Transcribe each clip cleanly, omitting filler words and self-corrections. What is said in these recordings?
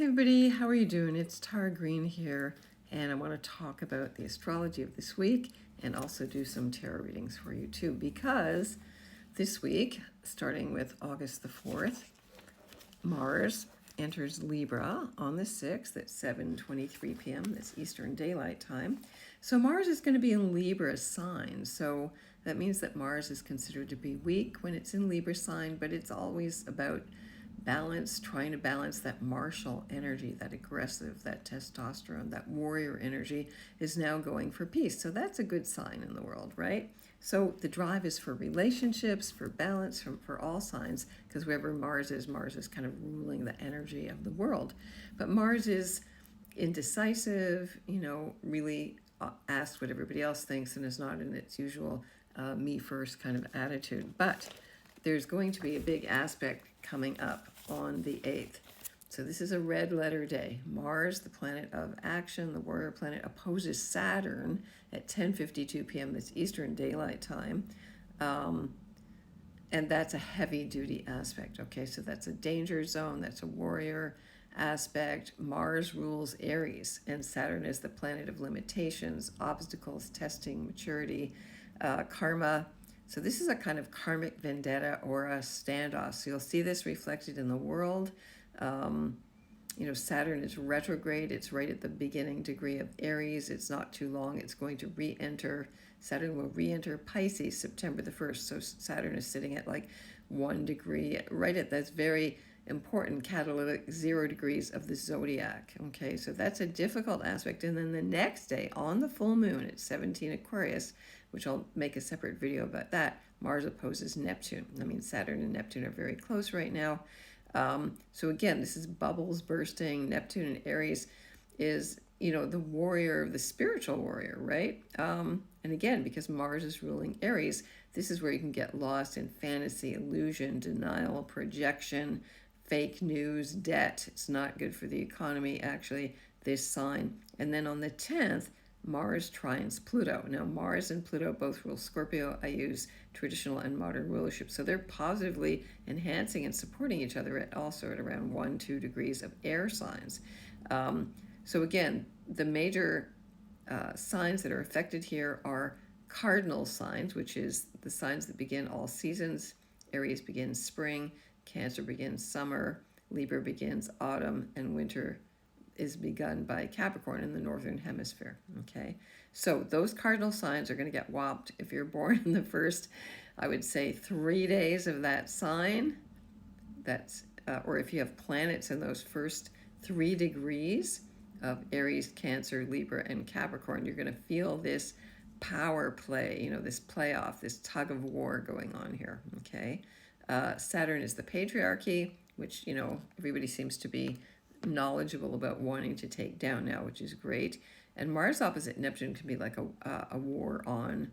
Hey everybody, how are you doing? It's Tara Green here, and I want to talk about the astrology of this week and also do some tarot readings for you too, because this week, starting with August the 4th, Mars enters Libra on the 6th at 7:23 p.m. That's Eastern Daylight Time. So Mars is going to be in Libra sign. So that means that Mars is considered to be weak when it's in Libra sign, but it's always about balance, trying to balance that martial energy, that aggressive, that testosterone, that warrior energy is now going for peace. So that's a good sign in the world, right? So the drive is for relationships, for balance, for all signs, because wherever Mars is kind of ruling the energy of the world. But Mars is indecisive, really asks what everybody else thinks and is not in its usual me first kind of attitude. But there's going to be a big aspect coming up on the 8th. So this is a red letter day. Mars, the planet of action, the warrior planet, opposes Saturn at 10:52 p.m. That's Eastern Daylight Time. And that's a heavy duty aspect. Okay, so that's a danger zone. That's a warrior aspect. Mars rules Aries, and Saturn is the planet of limitations, obstacles, testing, maturity, karma. So this is a kind of karmic vendetta or a standoff. So you'll see this reflected in the world. Saturn is retrograde. It's right at the beginning degree of Aries. It's not too long. It's going to re-enter. Saturn will re-enter Pisces September the 1st. So Saturn is sitting at like 1 degree, right at this very important catalytic 0 degrees of the zodiac. Okay, so that's a difficult aspect. And then the next day, on the full moon at 17 Aquarius, which I'll make a separate video about that, Mars opposes Neptune. I mean, Saturn and Neptune are very close right now. So again, this is bubbles bursting. Neptune and Aries is, the warrior, the spiritual warrior, right? And again, because Mars is ruling Aries, this is where you can get lost in fantasy, illusion, denial, projection, fake news, debt. It's not good for the economy, actually, this sign. And then on the 10th, Mars trines Pluto. Now, Mars and Pluto both rule Scorpio. I use traditional and modern rulership. So they're positively enhancing and supporting each other also at around 1-2 degrees of air signs. So again, the major signs that are affected here are cardinal signs, which is the signs that begin all seasons. Aries begins spring, Cancer begins summer, Libra begins autumn, and winter is begun by Capricorn in the northern hemisphere. Okay, so those cardinal signs are going to get whopped if you're born in the first, I would say, 3 days of that sign. That's or if you have planets in those first 3 degrees of Aries, Cancer, Libra, and Capricorn, you're going to feel this power play, this playoff, this tug of war going on here. Okay, Saturn is the patriarchy, which everybody seems to be knowledgeable about wanting to take down now, which is great. And Mars opposite Neptune can be like a war on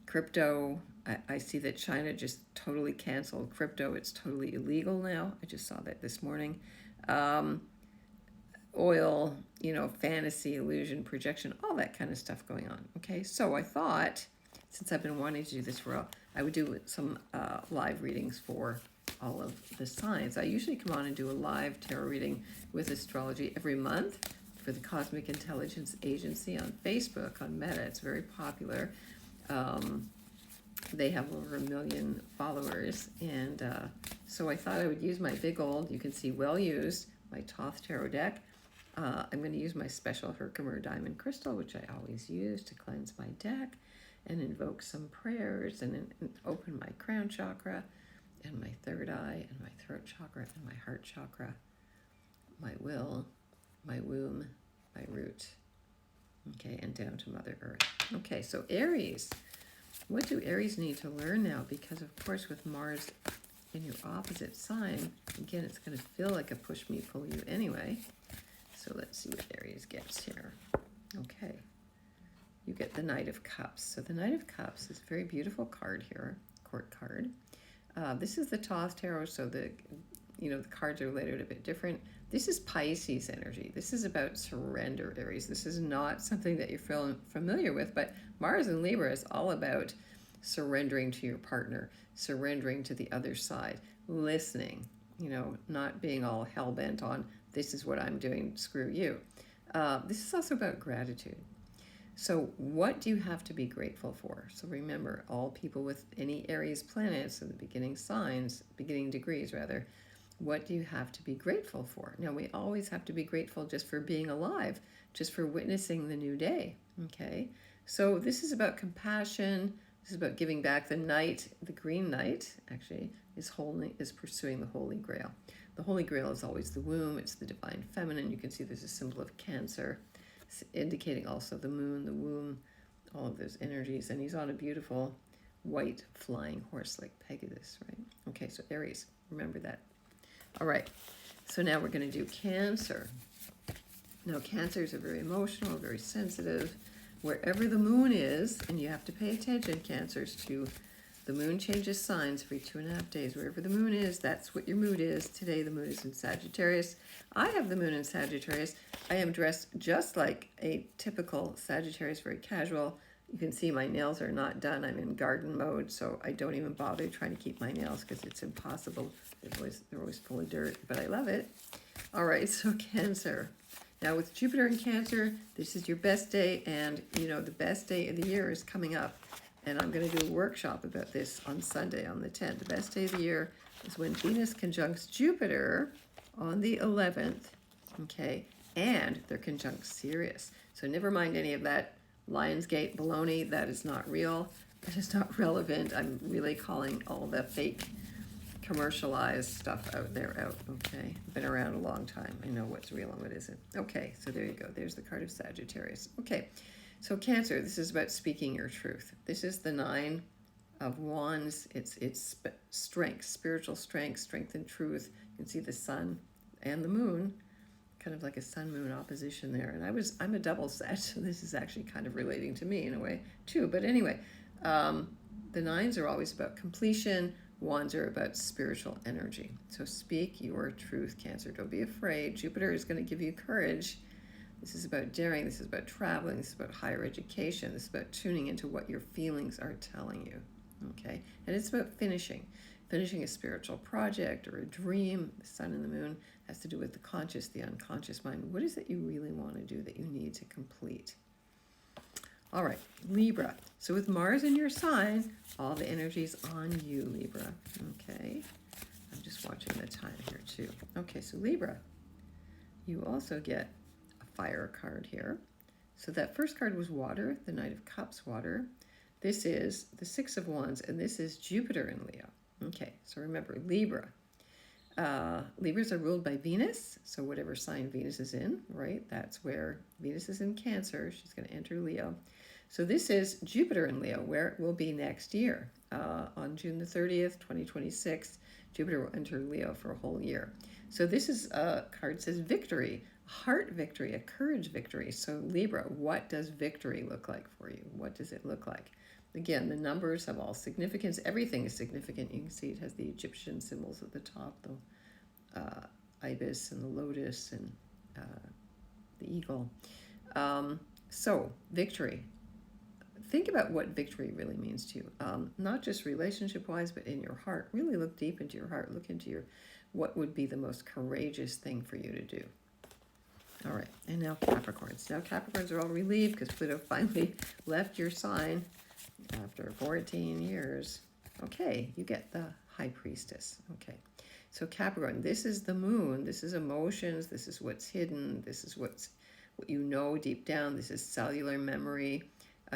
crypto. I see that China just totally canceled crypto. It's totally illegal now. I just saw that this morning. Oil, fantasy, illusion, projection, all that kind of stuff going on. Okay, so I thought, since I've been wanting to do this for I would do some live readings for all of the signs. I usually come on and do a live tarot reading with astrology every month for the Cosmic Intelligence Agency on Facebook, on Meta. It's very popular. They have over 1 million followers, and so I thought I would use my big old, you can see well used, my Thoth Tarot deck. I'm going to use my special Herkimer Diamond Crystal, which I always use to cleanse my deck and invoke some prayers and open my crown chakra and my third eye and my throat chakra and my heart chakra, my will, my womb, my root, okay, and down to Mother Earth. Okay, so Aries, what do Aries need to learn now? Because, of course, with Mars in your opposite sign, again, it's going to feel like a push me, pull you anyway. So let's see what Aries gets here. Okay, you get the Knight of Cups. So the Knight of Cups is a very beautiful card here, court card. This is the Thoth Tarot, so the cards are layered a bit different. This is Pisces energy. This is about surrender, Aries. This is not something that you're familiar with, but Mars in Libra is all about surrendering to your partner, surrendering to the other side, listening, not being all hell-bent on this is what I'm doing, screw you. This is also about gratitude. So what do you have to be grateful for? So remember, all people with any Aries planets in the beginning signs, beginning degrees rather, what do you have to be grateful for? Now, we always have to be grateful just for being alive, just for witnessing the new day, okay? So this is about compassion. This is about giving back. The knight, the green knight, actually, is pursuing the Holy Grail. The Holy Grail is always the womb. It's the divine feminine. You can see there's a symbol of Cancer, indicating also the moon, the womb, all of those energies. And he's on a beautiful white flying horse like Pegasus, right? Okay, so Aries, remember that. All right, so now we're going to do Cancer. Now, Cancers are very emotional, very sensitive. Wherever the moon is, and you have to pay attention, Cancers, to the moon changes signs every 2.5 days. Wherever the moon is, that's what your mood is. Today, the moon is in Sagittarius. I have the moon in Sagittarius. I am dressed just like a typical Sagittarius, very casual. You can see my nails are not done. I'm in garden mode, so I don't even bother trying to keep my nails because it's impossible. They're always full of dirt, but I love it. All right, so Cancer. Now with Jupiter in Cancer, this is your best day, and the best day of the year is coming up. And I'm going to do a workshop about this on Sunday, on the 10th. The best day of the year is when Venus conjuncts Jupiter on the 11th, okay? And they're conjunct Sirius. So never mind any of that Lionsgate baloney. That is not real. That is not relevant. I'm really calling all the fake commercialized stuff out there out, okay? I've been around a long time. I know what's real and what isn't. Okay, so there you go. There's the card of Sagittarius. Okay. So Cancer, this is about speaking your truth. This is the 9 of Wands. It's strength, spiritual strength, strength and truth. You can see the sun and the moon, kind of like a sun-moon opposition there. And I'm a double Sag, so this is actually kind of relating to me in a way too. But anyway, the 9s are always about completion. Wands are about spiritual energy. So speak your truth, Cancer. Don't be afraid. Jupiter is going to give you courage. This is about daring, this is about traveling, this is about higher education, this is about tuning into what your feelings are telling you, okay? And it's about finishing a spiritual project or a dream. The sun and the moon has to do with the conscious, the unconscious mind. What is it you really want to do that you need to complete? All right, Libra. So with Mars in your sign, all the energy's on you, Libra, okay? I'm just watching the time here too. Okay, so Libra, you also get fire card here. So that first card was water, the Knight of Cups, water. This is the 6 of Wands, and this is Jupiter in Leo. Okay, so remember, Libra. Libras are ruled by Venus, so whatever sign Venus is in, right? That's where Venus is in Cancer. She's going to enter Leo. So this is Jupiter in Leo, where it will be next year. On June the 30th, 2026, Jupiter will enter Leo for a whole year. So this is a card says victory. Heart victory, a courage victory. So Libra, what does victory look like for you? What does it look like? Again, the numbers have all significance. Everything is significant. You can see it has the Egyptian symbols at the top, the ibis and the lotus and the eagle. So victory. Think about what victory really means to you. Not just relationship-wise, but in your heart. Really look deep into your heart. Look into what would be the most courageous thing for you to do. All right, and now Capricorns. Now Capricorns are all relieved because Pluto finally left your sign after 14 years. Okay, you get the High Priestess. Okay, so Capricorn, this is the moon. This is emotions. This is what's hidden. This is what you know deep down. This is cellular memory.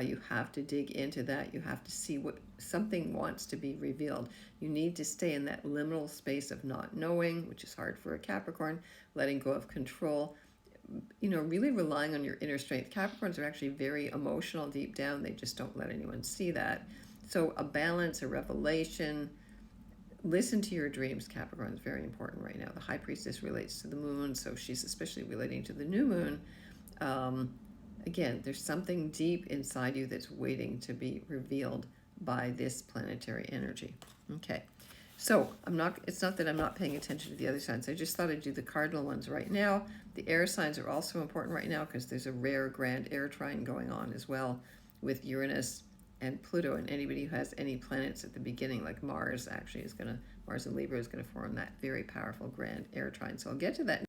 You have to dig into that. You have to see what something wants to be revealed. You need to stay in that liminal space of not knowing, which is hard for a Capricorn, letting go of control. Really relying on your inner strength. Capricorns are actually very emotional deep down. They just don't let anyone see that. So a balance, a revelation. Listen to your dreams, Capricorn, is very important right now. The High Priestess relates to the moon, so she's especially relating to the new moon. Again, there's something deep inside you that's waiting to be revealed by this planetary energy. Okay. So it's not that I'm not paying attention to the other signs. I just thought I'd do the cardinal ones right now. The air signs are also important right now because there's a rare grand air trine going on as well with Uranus and Pluto. And anybody who has any planets at the beginning, like Mars, actually is going to Mars and Libra is going to form that very powerful grand air trine. So I'll get to that